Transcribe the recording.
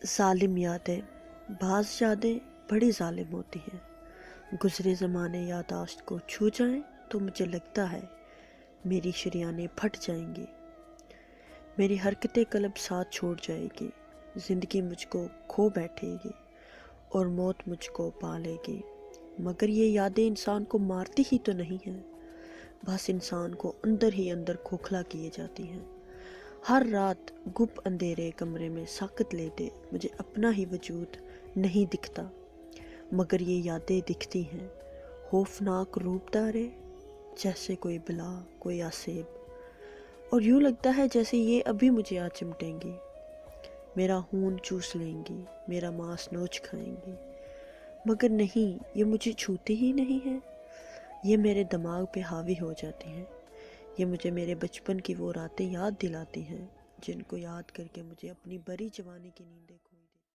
ظالم یادیں، بعض یادیں بڑی ظالم ہوتی ہیں۔ گزرے زمانے یاداشت کو چھو جائیں تو مجھے لگتا ہے میری شریانیں پھٹ جائیں گی، میری حرکت قلب ساتھ چھوڑ جائے گی، زندگی مجھ کو کھو بیٹھے گی اور موت مجھ کو پا لے گی۔ مگر یہ یادیں انسان کو مارتی ہی تو نہیں ہیں، بس انسان کو اندر ہی اندر کھوکھلا کیے جاتی ہیں۔ ہر رات گپ اندھیرے کمرے میں ساکت لیٹے مجھے اپنا ہی وجود نہیں دکھتا، مگر یہ یادیں دکھتی ہیں، خوفناک روپ دارے، جیسے کوئی بلا، کوئی آسیب، اور یوں لگتا ہے جیسے یہ ابھی مجھے آ چمٹیں گی، میرا خون چوس لیں گی، میرا ماس نوچ کھائیں گی۔ مگر نہیں، یہ مجھے چھوتی ہی نہیں ہے، یہ میرے دماغ پہ حاوی ہو جاتی ہیں، یہ مجھے میرے بچپن کی وہ راتیں یاد دلاتی ہیں جن کو یاد کر کے مجھے اپنی بری جوانی کی نیندیں کھوئی۔